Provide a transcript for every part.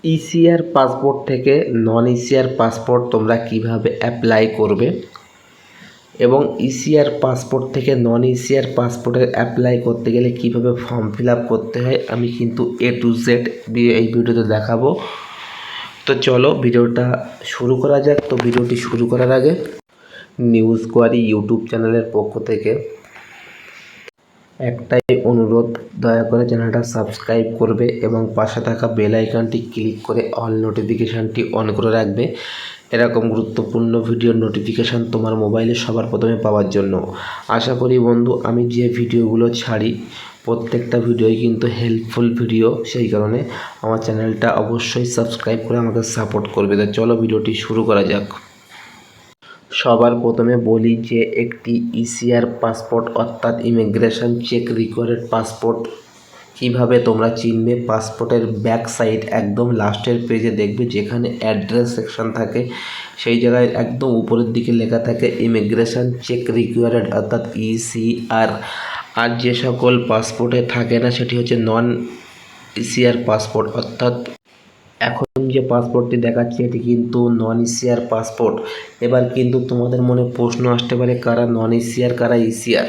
ECR passport থেকে নন ECR passport তোমরা কিভাবে অ্যাপ্লাই করবে এবং ইসিআর পাসপোর্ট থেকে নন ইসিআর পাসপোর্টের অ্যাপ্লাই করতে গেলে কিভাবে ফর্ম ফিল আপ করতে হয় আমি কিন্তু A to Z এই ভিডিওতে দেখাবো। তো চলো ভিডিওটা শুরু করা যাক। তো ভিডিওটি শুরু করার আগে নিউজ কোয়ারি ইউটিউব চ্যানেলের পক্ষ থেকে একটাই অনুরোধ, দয়া করে চ্যানেলটা সাবস্ক্রাইব করবে এবং পাশে থাকা বেল আইকনটি ক্লিক করে অল নোটিফিকেশানটি অন করে রাখবে এরকম গুরুত্বপূর্ণ ভিডিওর নোটিফিকেশান তোমার মোবাইলে সবার প্রথমে পাওয়ার জন্য। আশা করি বন্ধু আমি যে ভিডিওগুলো ছাড়ি প্রত্যেকটা ভিডিওই কিন্তু হেল্পফুল ভিডিও, সেই কারণে আমার চ্যানেলটা অবশ্যই সাবস্ক্রাইব করে আমাকে সাপোর্ট করবে। তো চলো ভিডিওটি শুরু করা যাক। সবার প্রথমে বলি যে একটি ইসিআর পাসপোর্ট অর্থাৎ ইমিগ্রেশন চেক রিকোয়ার্ড পাসপোর্ট কিভাবে তোমরা চিনবে। পাসপোর্টের ব্যাক সাইড একদম লাস্টের পেজে দেখবে যেখানে অ্যাড্রেস সেকশন থাকে, সেই জায়গায় একদম উপরের দিকে লেখা থাকে ইমিগ্রেশন চেক রিকোয়ার্ড অর্থাৎ ইসিআর। আর যে সকল পাসপোর্টে থাকে না সেটি হচ্ছে নন ইসিআর পাসপোর্ট। অর্থাৎ এখন যে পাসপোর্টটি দেখাচ্ছে এটি কিন্তু নন ইসিআর পাসপোর্ট। এবার কিন্তু তোমাদের মনে প্রশ্ন আসতে পারে কারা নন ইসিআর কারা ইসিআর।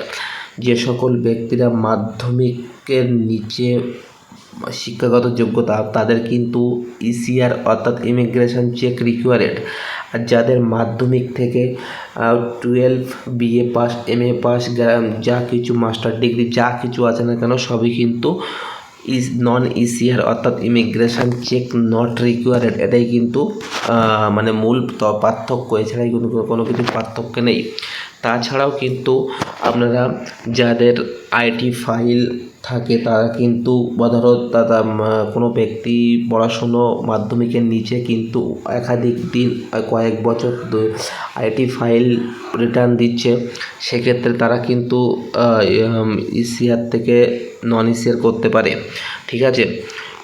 যে সকল ব্যক্তিরা মাধ্যমিকের নিচে শিক্ষাগত যোগ্যতা তাদের কিন্তু ইসিআর অর্থাৎ ইমিগ্রেশন চেক রিকোয়ার্ড। আর যাদের মাধ্যমিক থেকে 12 BA পাস, MA পাস, যা কিছু মাস্টার ডিগ্রি যা কিছু আছে না কেন সবই কিন্তু নন ইসিআর অর্থাৎ ইমিগ্রেশন চেক নট রিকোয়ার্ড। এটাই কিন্তু মানে মূল পার্থক্য, এছাড়াই কিন্তু কোনো কিছু পার্থক্য নেই। তাছাড়াও কিন্তু আপনারা যাদের আইটি ফাইল থাকে তারা কিন্তু ধরো দাদা কোনো ব্যক্তি পড়াশুনো মাধ্যমিকের নিচে কিন্তু একাধিক দিন কয়েক বছর আইটি ফাইল রিটার্ন দিচ্ছে, সেক্ষেত্রে তারা কিন্তু ইসিআর থেকে নন ইসিআর করতে পারে। ঠিক আছে,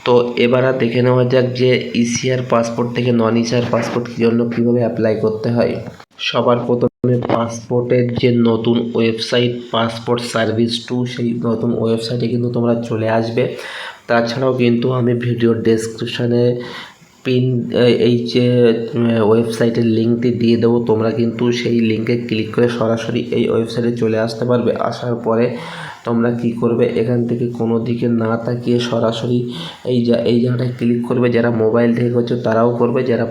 তো এবার দেখে নেওয়া যাক যে ইসিআর পাসপোর্ট থেকে নন ইসিআর পাসপোর্ট জন্য কীভাবে অ্যাপ্লাই করতে হয়। সবার প্রথমে পাসপোর্টের যে নতুন ওয়েবসাইট পাসপোর্ট সার্ভিস 2, সেই নতুন ওয়েবসাইটে কিন্তু তোমরা চলে আসবে। তাছাড়াও কিন্তু আমি ভিডিওর ডেসক্রিপশানে এই যে ওয়েবসাইটের লিঙ্কটি দিয়ে দেবো, তোমরা কিন্তু সেই লিঙ্কে ক্লিক করে সরাসরি এই ওয়েবসাইটে চলে আসতে পারবে। আসার পরে তোমরা কি করবে, এখান থেকে কোনো দিকে না তাকিয়ে সরাসরি এই জায়গাটায় ক্লিক করবে। যারা মোবাইল থেকে করছে তারাও করবে, যারা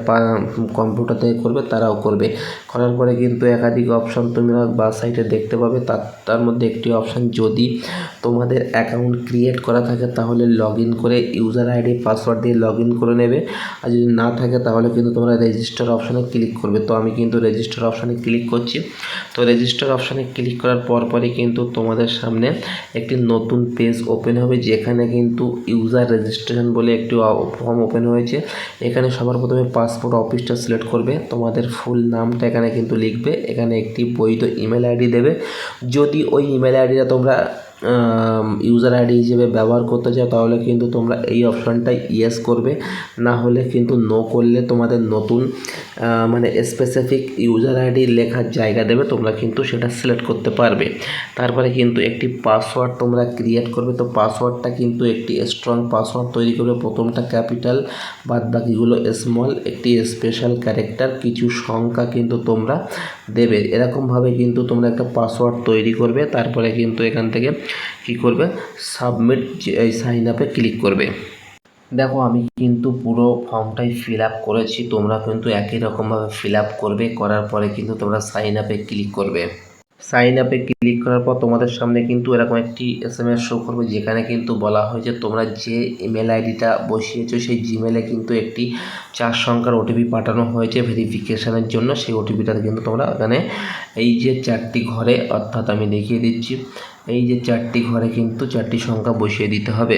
কম্পিউটার থেকে করবে তারাও করবে। করার পরে কিন্তু একাধিক অপশান তোমরা বা সাইটে দেখতে পাবে। তার মধ্যে একটি অপশান, যদি তোমাদের অ্যাকাউন্ট ক্রিয়েট করা থাকে তাহলে লগ ইন করে ইউজার আইডি পাসওয়ার্ড দিয়ে লগ ইন করে নেবে। আর যদি না থাকে তাহলে কিন্তু তোমরা রেজিস্টার অপশানে ক্লিক করবে। তো আমি কিন্তু রেজিস্টার অপশানে ক্লিক করছি। তো রেজিস্টার অপশানে ক্লিক করার পরই কিন্তু তোমাদের সামনে একটি নতুন পেজ ওপেন হবে, যেখানে কিন্তু ইউজার রেজিস্ট্রেশন বলে একটি ফর্ম ওপেন হয়েছে। এখানে সবার প্রথমে পাসপোর্ট অফিসটা সিলেক্ট করবে, তোমাদের ফুল নামটা এখানে কিন্তু লিখবে, এখানে একটি বৈধ ইমেল আইডি দেবে। যদি ওই ইমেল আইডিটা তোমরা ইউজার আইডি হিসেবে ব্যবহার করতে চাও তাহলে কিন্তু তোমরা এই অপশানটাই ইয়েস করবে, না হলে কিন্তু নো করলে তোমাদের নতুন মানে স্পেসিফিক ইউজার আইডি লেখার জায়গা দেবে, তোমরা কিন্তু সেটা সিলেক্ট করতে পারবে। তারপরে কিন্তু একটি পাসওয়ার্ড তোমরা ক্রিয়েট করবে। তো পাসওয়ার্ডটা কিন্তু একটি স্ট্রং পাসওয়ার্ড তৈরি করবে, প্রথমটা ক্যাপিটাল বাদ বাকিগুলো স্মল, একটি স্পেশাল ক্যারেক্টার, কিছু সংখ্যা কিন্তু তোমরা দেবে। এরকমভাবে কিন্তু তোমরা একটা পাসওয়ার্ড তৈরি করবে। তারপরে কিন্তু এখান থেকে কি করবে, সাবমিট এই সাইন আপে ক্লিক করবে। দেখো আমি কিন্তু পুরো ফর্মটাই ফিল আপ করেছি, তোমরা কিন্তু একই রকমভাবে ফিল আপ করবে। করার পরে কিন্তু তোমরা সাইন আপে ক্লিক করবে। সাইন আপে ক্লিক করার পর তোমাদের সামনে কিন্তু এরকম একটি SMS শো করবে, যেখানে কিন্তু বলা হয়েছে তোমরা যে ইমেল আইডিটা বসিয়েছো সেই জিমেলে কিন্তু একটি 4 সংখ্যার OTP পাঠানো হয়েছে ভেরিফিকেশানের জন্য। সেই OTPটা কিন্তু তোমরা এখানে এই যে 4টি ঘরে, অর্থাৎ আমি দেখিয়ে দিচ্ছি, এই যে 4টি ঘরে কিন্তু 4টি সংখ্যা বসিয়ে দিতে হবে।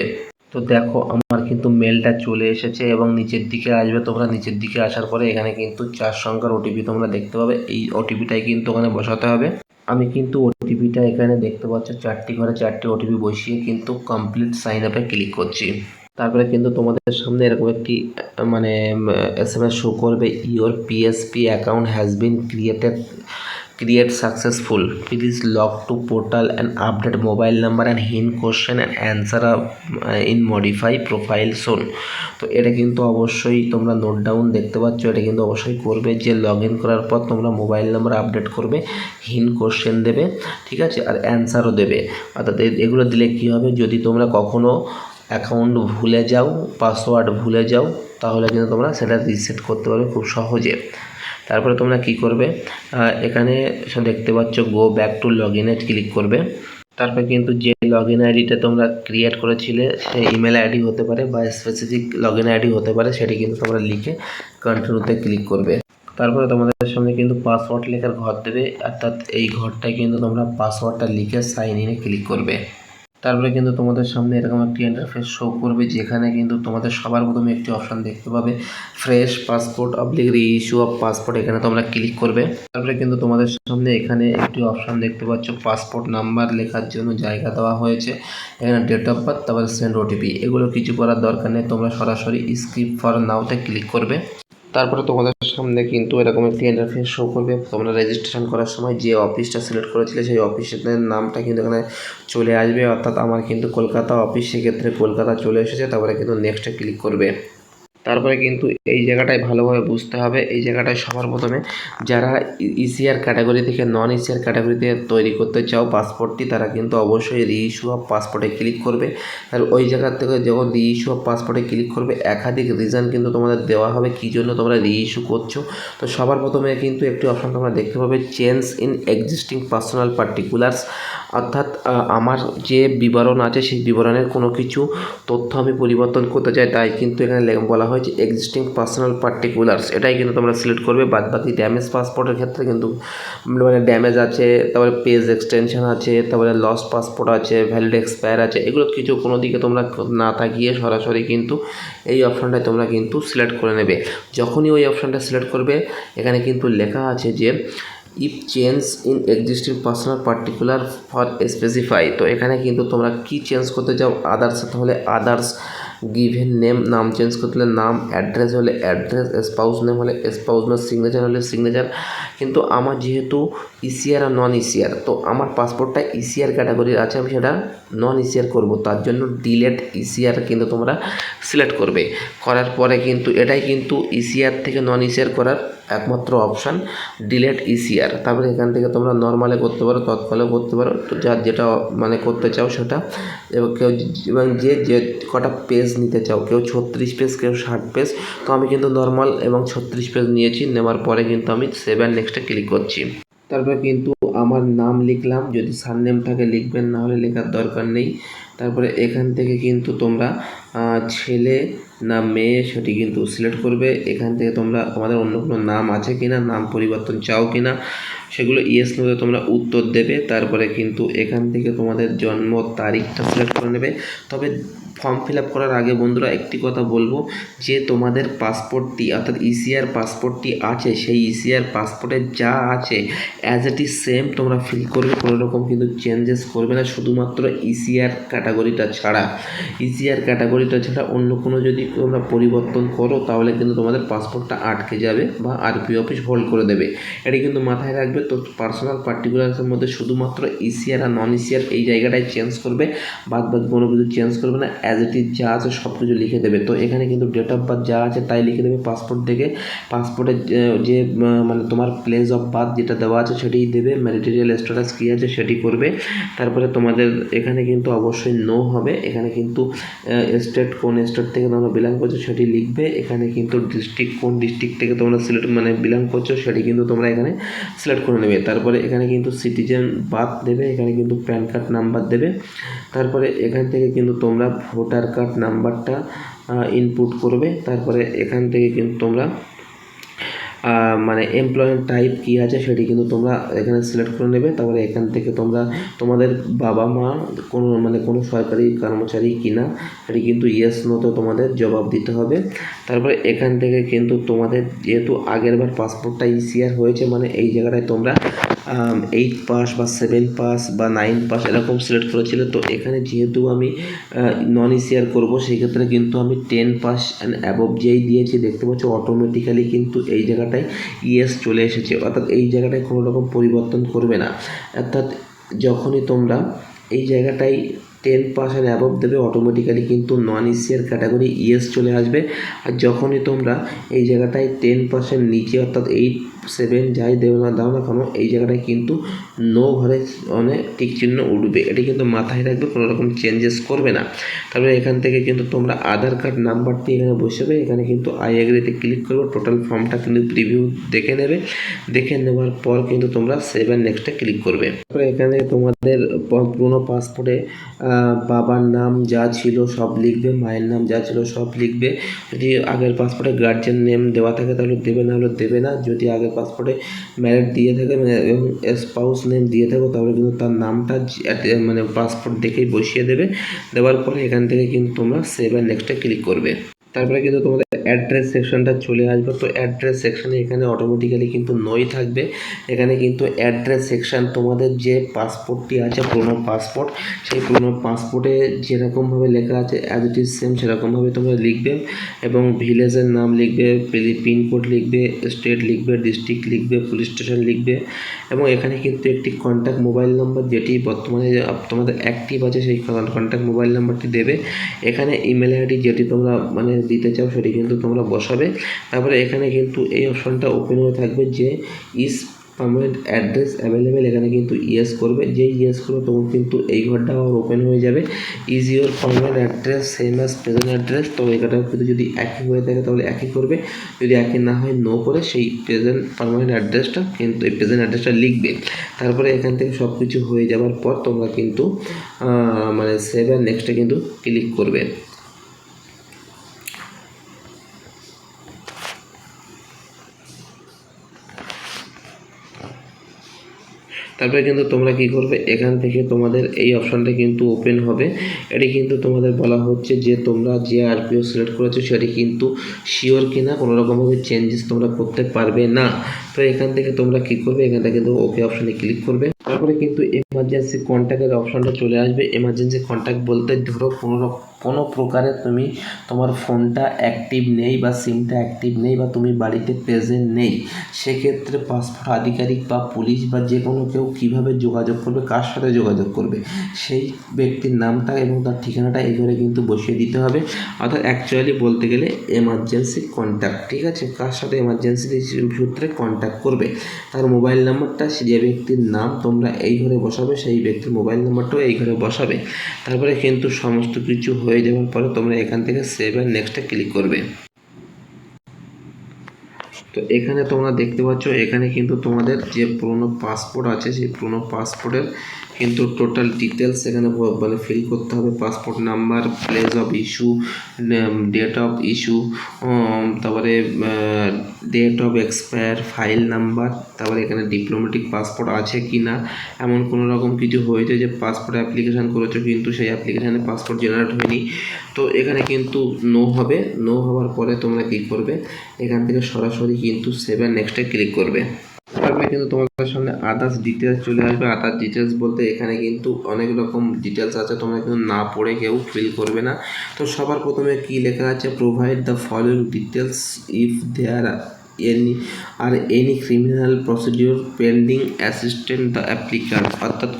তো দেখো আমার কিন্তু মেলটা চলে এসেছে এবং নিচের দিকে আসবে, তোমরা নিচের দিকে আসার পরে এখানে কিন্তু 4 সংখ্যার OTP তোমরা দেখতে পাবে। এই OTPটাই কিন্তু ওখানে বসাতে হবে। আমি কিন্তু OTPটা এখানে দেখতে পাচ্ছি 4টি ঘরে 4টি OTP বসিয়ে কিন্তু কমপ্লিট সাইন আপে ক্লিক করছি। তারপরে কিন্তু তোমাদের সামনে এরকম একটি মানে SMS শো করবে, your PSP account has been create successful, please log to portal and update mobile number and hint question and answer in modify profile soon। তো এটা কিন্তু অবশ্যই তোমরা নোট ডাউন দেখতে পাচ্ছ, এটা কিন্তু অবশ্যই করবে যে লগ ইন করার পর তোমরা মোবাইল নাম্বার আপডেট করবে, হিন্ট কোশ্চেন দেবে, ঠিক আছে, আর অ্যান্সারও দেবে। অর্থাৎ এগুলো দিলে কী হবে, যদি তোমরা কখনও অ্যাকাউন্ট ভুলে যাও, পাসওয়ার্ড ভুলে যাও, তাহলে কিন্তু তোমরা সেটা রিসেট করতে পারবে খুব সহজে। তারপরে তোমরা কি করবে, এখানে দেখতে পাচ্ছ গো ব্যাক টু লগ ইনে ক্লিক করবে। তারপরে কিন্তু যে লগ ইন আইডিটা তোমরা ক্রিয়েট করেছিলে সেই ইমেল আইডি হতে পারে বা স্পেসিফিক লগ ইন আইডি হতে পারে, সেটি কিন্তু তোমরা লিখে কন্টিনিউতে ক্লিক করবে। তারপরে তোমাদের সামনে কিন্তু পাসওয়ার্ড লেখার ঘর দেবে, অর্থাৎ এই ঘরটায় কিন্তু তোমরা পাসওয়ার্ডটা লিখে সাইন ইনে ক্লিক করবে। তারপরে কিন্তু তোমাদের সামনে এরকম একটি ইন্টারফেস শো করবে, যেখানে কিন্তু তোমাদের সবার প্রথমে একটি অপশান দেখতে পাবে ফ্রেশ পাসপোর্ট রি ইস্যু অফ পাসপোর্ট, এখানে তোমরা ক্লিক করবে। তারপরে কিন্তু তোমাদের সামনে এখানে একটি অপশান দেখতে পাচ্ছ পাসপোর্ট নাম্বার লেখার জন্য জায়গা দেওয়া হয়েছে, এখানে ডেট অফ বার্থ, তারপরে সেন্ড ওটিপি, এগুলো কিছু করার দরকার নেই, তোমরা সরাসরি স্কিপ ফর নাওতে ক্লিক করবে। তারপরে তোমাদের সামনে কিন্তু এরকম একটি ইন্টারফেস শো করবে, তোমরা রেজিস্ট্রেশন করার সময় যে অফিসটা সিলেক্ট করেছিলে সেই অফিসের নামটা কিন্তু এখানে চলে আসবে, অর্থাৎ আমার কিন্তু কলকাতা অফিস, সেক্ষেত্রে কলকাতা চলে এসেছে। তারপরে কিন্তু নেক্সটে ক্লিক করবে। তারপরে কিন্তু এই জায়গাটায় ভালোভাবে বুঝতে হবে, এই জায়গাটায় সবার প্রথমে যারা ইসিআর ক্যাটাগরি থেকে নন ইসিআর ক্যাটাগরিতে তৈরি করতে চাও পাসপোর্টটি, তারা কিন্তু অবশ্যই রি ইস্যু অফ পাসপোর্টে ক্লিক করবে। আর ওই জায়গা থেকে যখন রি ইস্যু অফ পাসপোর্টে ক্লিক করবে, একাধিক রিজন কিন্তু তোমাদের দেওয়া হবে কী জন্য তোমরা রি ইস্যু করছো। তো সবার প্রথমে কিন্তু একটি অপশান তোমরা দেখতে পাবে change in existing personal particulars, অর্থাৎ আমার যে বিবরণ আছে সেই বিবরণের কোনো কিছু তথ্য আমি পরিবর্তন করতে চাই, তাই কিন্তু এখানে বলা হয়েছে এক্সিস্টিং পার্সোনাল পার্টিকুলার্স, এটাই কিন্তু তোমরা সিলেক্ট করবে। বাদ বাকি ড্যামেজ পাসপোর্টের ক্ষেত্রে কিন্তু মানে ড্যামেজ আছে, তারপরে পেজ এক্সটেনশন আছে, তারপরে লস পাসপোর্ট আছে, ভ্যালিড এক্সপায়ার আছে, এগুলো কিছু কোনো দিকে তোমরা না তাকিয়ে সরাসরি কিন্তু এই অপশানটায় তোমরা কিন্তু সিলেক্ট করে নেবে। যখনই ওই অপশানটা সিলেক্ট করবে, এখানে কিন্তু লেখা আছে যে if change in existing personal particular for specify, তো এখানে কিন্তু তোমরা কি চেঞ্জ করতে চাও, আদার্স হলে আদার্স, গিভেন নেম নাম চেঞ্জ করতে হলে নাম, অ্যাড্রেস হলে অ্যাড্রেস, স্পাউস নেম হলে স্পাউস নেম, সিগনেচার হলে সিগনেচার। কিন্তু আমার যেহেতু ইসিআর আর নন ইসিআর, তো আমার পাসপোর্টটা ইসিআর ক্যাটাগরির আছে, আমি সেটা নন ইসিআর করবো, তার জন্য ডিলেট ইসিআর কিন্তু তোমরা সিলেক্ট করবে। করার পরে কিন্তু এটাই কিন্তু ইসিআর থেকে নন ইসিআর করার একমাত্র অপশান, ডিলেট ইসিআর। তারপরে এখান থেকে তোমরা নর্মালে করতে পারো, তৎকালেও করতে পারো, তো যার যেটা মানে করতে চাও সেটা। এবং কেউ এবং যে কটা পেজ নিতে চাও, কেউ 36 পেজ, কেউ 60 পেজ, তো আমি কিন্তু নর্মাল এবং 36 পেজ নিয়েছি। নেওয়ার পরে কিন্তু আমি সেভ অ্যান্ড নেক্সটে ক্লিক করছি। তারপরে কিন্তু আমার নাম লিখলাম, যদি সারনেম থাকে লিখবেন, না হলে লেখার দরকার নেই। তারপরে এখান থেকে কিন্তু তোমরা ছেলে না মেয়ে সেটি কিন্তু সিলেক্ট করবে। এখান থেকে তোমরা তোমাদের অন্য কোনো নাম আছে কি না, নাম পরিবর্তন চাও কি না, সেগুলো ইয়েস নোতে তোমরা উত্তর দেবে। তারপরে কিন্তু এখান থেকে তোমাদের জন্ম তারিখটা সিলেক্ট করে নেবে। তবে ফর্ম ফিল আপ করার আগে বন্ধুরা একটি কথা বলবো, যে তোমাদের পাসপোর্টটি অর্থাৎ ইসিআর পাসপোর্টটি আছে, সেই ইসিআর পাসপোর্টে যা আছে অ্যাজ ইট ইজ সেম তোমরা ফিল করবে, কোনো রকম কিন্তু চেঞ্জেস করবে না, শুধুমাত্র ইসিআর ক্যাটাগরিটা ছাড়া। ইসিআর ক্যাটাগরিটা ছাড়া অন্য কোনো যদি তোমরা পরিবর্তন করো, তাহলে কিন্তু তোমাদের পাসপোর্টটা আটকে যাবে বা আরপি অফিস হোল্ড করে দেবে, এটা কিন্তু মাথায় রাখবে। তো পার্সোনাল পার্টিকুলার্সের মধ্যে শুধুমাত্র ইসিআর আর নন ইসিআর এই জায়গাটায় চেঞ্জ করবে, বাদ বাকি কোনো কিছু চেঞ্জ করবে না, অ্যাজ ইট ইজ যা আছে সব কিছু লিখে দেবে। তো এখানে কিন্তু ডেট অফ বার্থ যা আছে তাই লিখে দেবে পাসপোর্ট থেকে, পাসপোর্টের যে মানে তোমার প্লেস অফ বার্থ যেটা দেওয়া আছে সেটাই দেবে, ম্যারিটারিয়াল স্ট্যাটাস কী আছে সেটি করবে। তারপরে তোমাদের এখানে কিন্তু অবশ্যই নো হবে, এখানে কিন্তু স্টেট কোন স্টেট থেকে তোমরা বিলং করছো সেটি লিখবে, এখানে কিন্তু ডিস্ট্রিক্ট কোন ডিস্ট্রিক্ট থেকে তোমরা সিলেক্ট মানে বিলং করছো সেটি কিন্তু তোমরা এখানে সিলেক্ট করে নেবে। তারপরে এখানে কিন্তু সিটিজেন বার্থ দেবে, এখানে কিন্তু প্যান কার্ড নাম্বার দেবে। তারপরে এখান থেকে কিন্তু তোমরা ভোটার কার্ড নাম্বারটা ইনপুট করবে। তারপরে এখান থেকে কিন্তু তোমরা মানে এমপ্লয়মেন্ট টাইপ কী আছে সেটি কিন্তু তোমরা এখানে সিলেক্ট করে নেবে। তারপরে এখান থেকে তোমরা তোমাদের বাবা মা কোনো সরকারি কর্মচারী কিনা সেটি কিন্তু ইয়েস নোতে তোমাদের জবাব দিতে হবে। তারপরে এখান থেকে কিন্তু তোমাদের যেহেতু আগেরবার পাসপোর্টটা ইসিআর হয়েছে, মানে এই জায়গাটায় তোমরা 8 পাস বা 7 পাস বা 9 পাস এরকম সিলেক্ট করেছিল। তো এখানে যেহেতু আমি নন ইসিআর করবো, সেই ক্ষেত্রে কিন্তু আমি 10 পাস অ্যান্ড অ্যাবভ যেই দিয়েছি, দেখতে পাচ্ছ অটোমেটিক্যালি কিন্তু এই জায়গাটায় ইয়েস চলে এসেছে। অর্থাৎ এই জায়গাটায় কোনো রকম পরিবর্তন করবে না। অর্থাৎ যখনই তোমরা এই জায়গাটায় 10 পাস অ্যান্ড অ্যাবভ দেবে, অটোমেটিক্যালি কিন্তু নন ইসিআর ক্যাটাগরি ইয়েস চলে আসবে। আর যখনই তোমরা এই জায়গাটায় 10% নিচে অর্থাৎ 8, 7 যাই দাও না কেন, এই জায়গাটায় কিন্তু নো ঘরে অনেক টিক চিহ্ন উঠবে। এটি কিন্তু মাথায় রাখবে, কোনো রকম চেঞ্জেস করবে না। তারপরে এখান থেকে কিন্তু তোমরা আধার কার্ড নাম্বারটি এখানে বসাবে। এখানে কিন্তু আই এগ্রিতে ক্লিক করবে। টোটাল ফর্মটা কিন্তু প্রিভিউ দেখে নেবে। দেখে নেওয়ার পর কিন্তু তোমরা সেভ অ্যান্ড নেক্সটে ক্লিক করবে। তারপরে এখানে তোমাদের পুরোনো পাসপোর্টে বাবার নাম যা ছিল সব লিখবে, মায়ের নাম যা ছিল সব লিখবে। যদি আগের পাসপোর্টে গার্জিয়ান নেম দেওয়া থাকে তাহলে দেবে, না হলে দেবে না। যদি আগের পাসপোর্টে ম্যারেড দিয়ে থাকে এবং স্পাউস নেম দিয়ে থাকো, তাহলে কিন্তু তার নামটা মানে পাসপোর্ট দেখেই বসিয়ে দেবে। দেওয়ার পরে এখান থেকে কিন্তু তোমরা সেভ অ্যান্ড নেক্সটে ক্লিক করবে। তারপরে কিন্তু তোমাদের অ্যাড্রেস সেকশনটা চলে আসবে। তো অ্যাড্রেস সেকশানে এখানে অটোমেটিক্যালি কিন্তু নই থাকবে। এখানে কিন্তু অ্যাড্রেস সেকশান তোমাদের যে পাসপোর্টটি আছে, পুরোনো পাসপোর্ট, সেই পুরোনো পাসপোর্টে যেরকমভাবে লেখা আছে অ্যাজ ইট ইজ সেম সেরকমভাবে তোমরা লিখবে এবং ভিলেজের নাম লিখবে, পিনকোড লিখবে, স্টেট লিখবে, ডিস্ট্রিক্ট লিখবে, পুলিশ স্টেশন লিখবে এবং এখানে কিন্তু একটি কন্ট্যাক্ট মোবাইল নাম্বার যেটি বর্তমানে তোমাদের অ্যাক্টিভ আছে সেই কন্ট্যাক্ট মোবাইল নাম্বারটি দেবে। এখানে ইমেল আইডি যেটি তোমরা মানে দিতে চাও সেটি কিন্তু তোমরা বসাবে। তারপরে এখানে কিন্তু এই অপশনটা ওপেন হয়ে থাকবে যে ইস পারমানেন্ট অ্যাড্রেস অ্যাভেলেবেল, এখানে কিন্তু ইয়েস করবে। যেই ইয়েস করবে তখন কিন্তু এই ঘরটা আবার ওপেন হয়ে যাবে। Is your permanent address same as present address. তো এখানে কিন্তু যদি একই হয়ে থাকে তাহলে একই করবে, যদি একই না হয় নো করে সেই প্রেজেন্ট পারমানেন্ট অ্যাড্রেসটা কিন্তু এই প্রেজেন্ট অ্যাড্রেসটা লিখবে। তারপরে এখান থেকে সব কিছু হয়ে যাওয়ার পর তোমরা কিন্তু মানে সেভ অ্যান্ড নেক্সটে কিন্তু ক্লিক করবে। তারপরে কিন্তু তোমরা কি করবে, এখান থেকে তোমাদের এই অপশানটা কিন্তু ওপেন হবে। এটি কিন্তু তোমাদের বলা হচ্ছে যে তোমরা যে আরপিও সিলেক্ট করেছো সেটি কিন্তু শিওর কিনা, কোনো রকমভাবে চেঞ্জেস তোমরা করতে পারবে না। তো এখান থেকে তোমরা কি করবে, এখান থেকে কিন্তু ওকে অপশানে ক্লিক করবে। তারপরে কিন্তু এমার্জেন্সি কন্ট্যাক্টের অপশানটা চলে আসবে। এমার্জেন্সি কন্ট্যাক্ট বলতে ধরো কোনো প্রকারে তুমি তোমার ফোনটা অ্যাক্টিভ নেই বা সিমটা অ্যাক্টিভ নেই বা তুমি বাড়িতে প্রেজেন্ট নেই, সেক্ষেত্রে পাসপোর্ট আধিকারিক বা পুলিশ বা যে কোনো কেউ কীভাবে যোগাযোগ করবে, কার সাথে যোগাযোগ করবে, সেই ব্যক্তির নামটা এবং তার ঠিকানাটা এই ঘরে কিন্তু বসিয়ে দিতে হবে। অর্থাৎ অ্যাকচুয়ালি বলতে গেলে এমার্জেন্সি কন্ট্যাক্ট, ঠিক আছে, কার সাথে এমার্জেন্সি সূত্রে কন্ট্যাক্ট করবে, তার মোবাইল নাম্বারটা, যে ব্যক্তির নাম তোমরা এই ঘরে বসাবে সেই ব্যক্তির মোবাইল নাম্বারটাও এই ঘরে বসাবে। তারপরে কিন্তু সমস্ত কিছু হয়ে যাওয়ার পরে তোমরা এখান থেকে সেভ অ্যান্ড নেক্সটে ক্লিক করবে। তো এখানে তোমরা দেখতে পাচ্ছ এখানে কিন্তু তোমাদের যে পুরনো পাসপোর্ট আছে সেই পুরনো পাসপোর্টের কিন্তু টোটাল ডিটেলস এখানে মানে ফিল করতে হবে। Passport number, place of issue, date of issue, তারপরে date of expire, file number, তারপরে এখানে ডিপ্লোম্যাটিক পাসপোর্ট আছে কি না, এমন কোনো রকম কিছু হয়েছে যে পাসপোর্ট অ্যাপ্লিকেশান করেছো কিন্তু সেই অ্যাপ্লিকেশানে পাসপোর্ট জেনারেট হয়নি, তো এখানে কিন্তু নো হবে। নো হওয়ার পরে তোমরা কী করবে, এখান থেকে সরাসরি কিন্তু সেভ অ্যান্ড নেক্সটে ক্লিক করবে। তারপরে কিন্তু তোমাদের সামনে আদার্স ডিটেলস চলে আসবে। আদার্স ডিটেলস বলতে এখানে কিন্তু অনেক রকম ডিটেলস আছে, তোমরা কিন্তু না পড়ে কেউ ফিল করবে না। তো সবার প্রথমে কি লেখা আছে, provide the following details if there any criminal procedure pending assistant the applicant. অর্থাৎ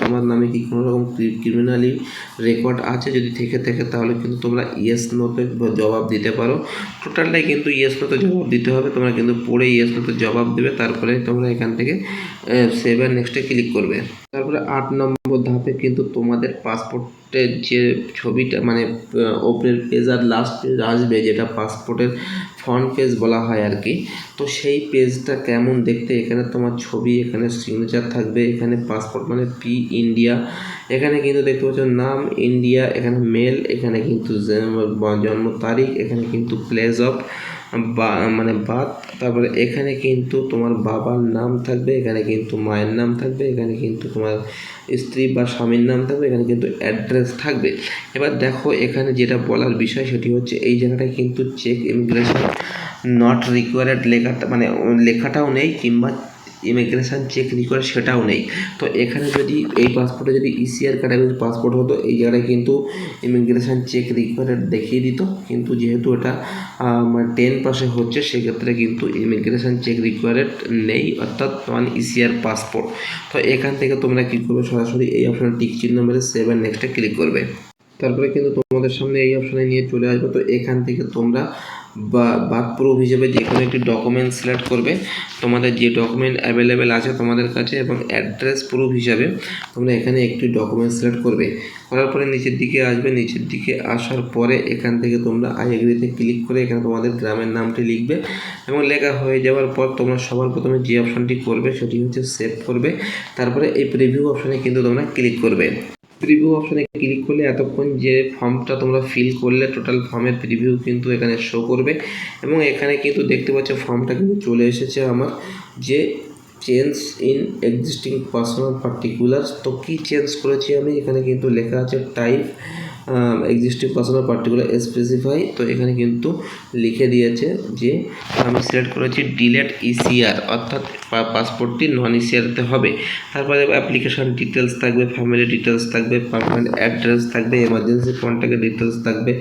তোমার নামে কি কোনো রকম ক্রিমিনালি রেকর্ড আছে, যদি থেকে থাকে তাহলে কিন্তু তোমরা ইয়েস নোতে জবাব দিতে পারো। টোটালটাই কিন্তু ইয়েস নোতে জবাব দিতে হবে। তোমরা কিন্তু পড়ে ইয়েস নোতে জবাব দেবে, তারপরে তোমরা এখান থেকে সেভ অ্যান্ড নেক্সটে ক্লিক করবে। তারপরে 8 নম্বর ধাপে কিন্তু তোমাদের পাসপোর্টের যে ছবিটা মানে ওপরের পেজ আর লাস্ট পেজ আসবে, যেটা পাসপোর্টের ফ্রন্ট পেজ বলা হয় আর কি। তো সেই পেজটা কেমন দেখতে, এখানে তোমার ছবি, এখানে সিগনেচার থাকবে, এখানে পাসপোর্ট মানে পি ইন্ডিয়া, এখানে কিন্তু দেখতে পাচ্ছ নাম ইন্ডিয়া, এখানে মেল, এখানে কিন্তু জন্ম তারিখ, এখানে কিন্তু প্লেস অফ মানে বার্থ, তারপরে এখানে কিন্তু তোমার বাবার নাম থাকবে, এখানে কিন্তু মায়ের নাম থাকবে, এখানে কিন্তু তোমার স্ত্রী বা স্বামীর নাম থাকবে, এখানে কিন্তু অ্যাড্রেস থাকবে। এবার দেখো এখানে যেটা বলার বিষয় সেটি হচ্ছে এই জায়গাটায় কিন্তু চেক ইমিগ্রেশন নট রিকোয়ার্ড লেখাটা মানে লেখাটাও নেই, কিংবা ইমিগ্রেশন চেক রিকোয়ার্ড সেটাও নেই। তো এখানে যদি এই পাসপোর্টে যদি ইসিআর ক্যাটাগরির পাসপোর্ট হতো এই জায়গায় কিন্তু ইমিগ্রেশন চেক রিকোয়ার্ড দেখিয়ে দিত, কিন্তু যেহেতু এটা মানে 10 পাসে হচ্ছে সেক্ষেত্রে কিন্তু ইমিগ্রেশন চেক রিকোয়ার্ড নেই, অর্থাৎ নন ইসিআর পাসপোর্ট। তো এখান থেকে তোমরা কী করবে, সরাসরি এই অপশানে টিক চিহ্ন মেরে সেভ অ্যান্ড নেক্সটে ক্লিক করবে। তারপরে কিন্তু তোমাদের সামনে এই অপশানে নিয়ে চলে আসবে। তো এখান থেকে তোমরা বার্থ প্রুফ হিসেবে যে কোনো একটি ডকুমেন্ট সিলেক্ট করবে, তোমাদের যে ডকুমেন্ট অ্যাভেলেবেল আছে তোমাদের কাছে, এবং অ্যাড্রেস প্রুফ হিসাবে তোমরা এখানে একটি ডকুমেন্ট সিলেক্ট করবে। করার পরে নিচের দিকে আসবে, নিচের দিকে আসার পরে এখান থেকে তোমরা আই এগ্রিতে ক্লিক করে এখানে তোমাদের গ্রামের নামটি লিখবে, এবং লেখা হয়ে যাওয়ার পর তোমরা সবার প্রথমে যে অপশানটি করবে সেটি হচ্ছে সেভ করবে। তারপরে এই প্রিভিউ অপশানে কিন্তু তোমরা ক্লিক করবে। প্রিভিউ অপশানে ক্লিক করলে এতক্ষণ যে ফর্মটা তোমরা ফিল করলে টোটাল ফর্মের প্রিভিউ কিন্তু এখানে শো করবে, এবং এখানে কিন্তু দেখতে পাচ্ছ ফর্মটা কিন্তু চলে এসেছে আমার, যে change in existing personal particulars. তো কী চেঞ্জ করেছি আমি, এখানে কিন্তু লেখা আছে type existing personal particular specify. তো এখানে কিন্তু লিখে দিয়েছে যে আমি সিলেক্ট করেছি ডিলেট ইসিআর, অর্থাৎ পাসপোর্টটি নন ইসিআরতে হবে। তারপরে অ্যাপ্লিকেশান ডিটেলস থাকবে, ফ্যামিলি ডিটেলস থাকবে, পারমানেন্ট অ্যাড্রেস থাকবে, এমার্জেন্সি কন্ট্যাক্টের ডিটেলস থাকবে,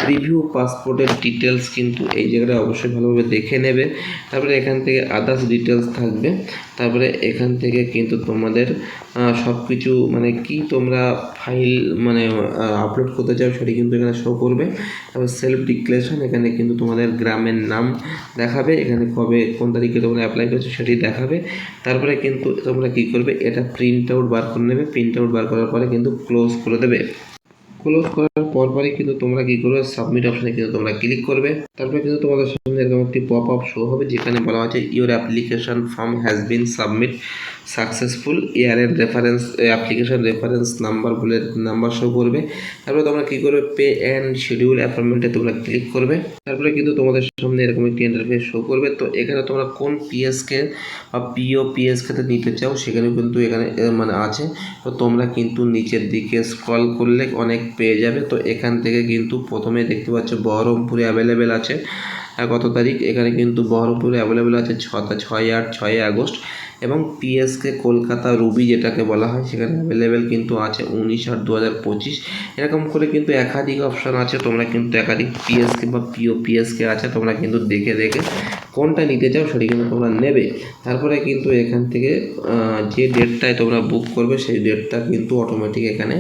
প্রিভিউ পাসপোর্টের ডিটেলস কিন্তু এই জায়গাটা অবশ্যই ভালোভাবে দেখে নেবে। তারপরে এখান থেকে আদার্স ডিটেলস থাকবে। তারপরে এখান থেকে কিন্তু তোমাদের সব কিছু মানে কি তোমরা ফাইল মানে আপলোড করতে চাও সেটি কিন্তু এখানে শো করবে। তারপর সেলফ ডিক্লারেশন, এখানে কিন্তু তোমাদের গ্রামের নাম দেখাবে, এখানে কবে কোন তারিখে তোমরা অ্যাপ্লাই করছো সেটি দেখাবে। তারপরে কিন্তু তোমরা কী করবে, এটা প্রিন্ট আউট বার করে নেবে। প্রিন্ট আউট বার করার পরে কিন্তু ক্লোজ করে দেবে। ক্লোজ করার পরপরই কিন্তু তোমরা কী করবে, সাবমিট অপশানে কিন্তু তোমরা ক্লিক করবে। তারপরে কিন্তু তোমাদের সামনে এরকম একটি পপ আপ শো হবে, যেখানে বলা হচ্ছে your application form has been submit successful, year and reference application reference number বলে নাম্বার শো করবে। তারপরে তোমরা কী করবে, পে অ্যান্ড শিডিউল অ্যাপয়েন্টমেন্টে তোমরা ক্লিক করবে। তারপরে কিন্তু তোমাদের সামনে এরকম একটি ইন্টারফেস শো করবে। তো এখানে তোমরা কোন পিএসকে বা পিএসকেতে নিতে চাও সেখানেও কিন্তু এখানে মানে আছে। তো তোমরা কিন্তু নিচের দিকে স্ক্রল করলে অনেক পেয়ে যাবে। তো এখান থেকে কিন্তু প্রথমে দেখতে পাচ্ছ বহরমপুরে অ্যাভেলেবেল আছে কত তারিখ, এখানে কিন্তু বহরমপুরে অ্যাভেলেবেল আছে 6 আগস্ট, এবং পিএসকে কলকাতা রুবি যেটাকে বলা হয় সেখানে অ্যাভেলেবেল কিন্তু আছে 19/8/2025। এরকম করে কিন্তু একাধিক অপশান আছে, তোমরা কিন্তু একাধিক পিএসকে বা পিএসকে আছে, তোমরা কিন্তু দেখে কোনটা নিতে চাও সেটি কিন্তু তোমরা নেবে। তারপরে কিন্তু এখান থেকে যে ডেটটায় তোমরা বুক করবে সেই ডেটটা কিন্তু অটোমেটিক এখানে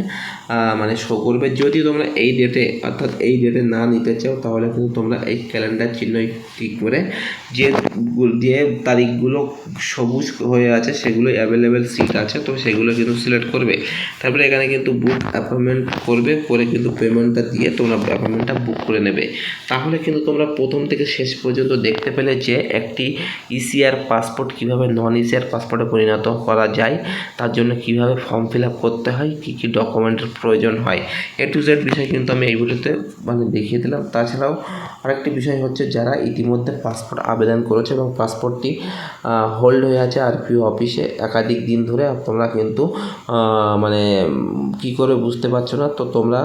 মানে শো করবে। যদি তোমরা এই ডেটে অর্থাৎ এই ডেটে না নিতে চাও তাহলে কিন্তু তোমরা এই ক্যালেন্ডার চিহ্ন ক্লিক করে যে তারিখগুলো সবুজ হয়ে আছে সেগুলো অ্যাভেলেবেল সিট আছে, তো সেগুলো কিন্তু সিলেক্ট করবে। তারপরে এখানে কিন্তু বুক অ্যাপয়েন্টমেন্ট করবে, করে কিন্তু পেমেন্টটা দিয়ে তোমরা অ্যাপয়েন্টমেন্টটা বুক করে নেবে। তাহলে কিন্তু তোমরা প্রথম থেকে শেষ পর্যন্ত দেখতে পেলে যে একটি ইসিআর পাসপোর্ট কীভাবে নন ইসিআর পাসপোর্টে পরিণত করা যায়, তার জন্য কীভাবে ফর্ম ফিল আপ করতে হয়, কী কী ডকুমেন্টের প্রয়োজন হয়, এ টু জেড বিষয় কিন্তু আমি এই ভিডিওতে মানে দেখিয়ে দিলাম। তাছাড়াও আরেকটি বিষয় হচ্ছে, যারা ইতিমধ্যে পাসপোর্ট আবেদন করেছে এবং পাসপোর্টটি হোল্ড হয়ে আছে আরপিও অফিসে একাধিক দিন ধরে, তোমরা কিন্তু মানে কী করে বুঝতে পারছো না, তো তোমরা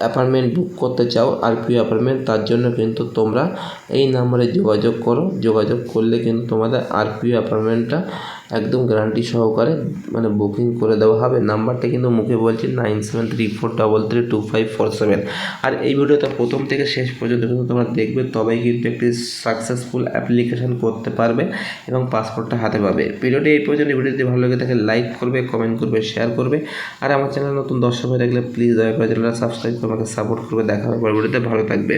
অ্যাপার্টমেন্ট বুক করতে চাও আরপিও অ্যাপার্টমেন্ট, তার জন্য কিন্তু তোমরা এই নাম্বারে যোগাযোগ করো। যোগাযোগ করলে কিন্তু তোমাদের আরপিও অ্যাপার্টমেন্টটা একদম গ্যারান্টি সহকারে মানে বুকিং করে দেওয়া হবে। নাম্বারটা কিন্তু মুখে বলছি 9734332547। আর এই ভিডিওটা প্রথম থেকে শেষ পর্যন্ত কিন্তু তোমরা দেখবে, তবেই কিন্তু একটি সাকসেসফুল অ্যাপ্লিকেশান করতে পারবে এবং পাসপোর্টটা হাতে পাবে। ভিডিওটি এই পর্যন্ত, ভিডিওটি ভালো লাগে থাকে লাইক করবে, কমেন্ট করবে, শেয়ার করবে। আর আমার চ্যানেল নতুন দর্শক হয়ে থাকলে প্লিজ দয়া করে চ্যানেলটা সাবস্ক্রাইব করে আমাকে সাপোর্ট করবে। দেখা হবে পরের ভিডিওতে, ভালো থাকবে।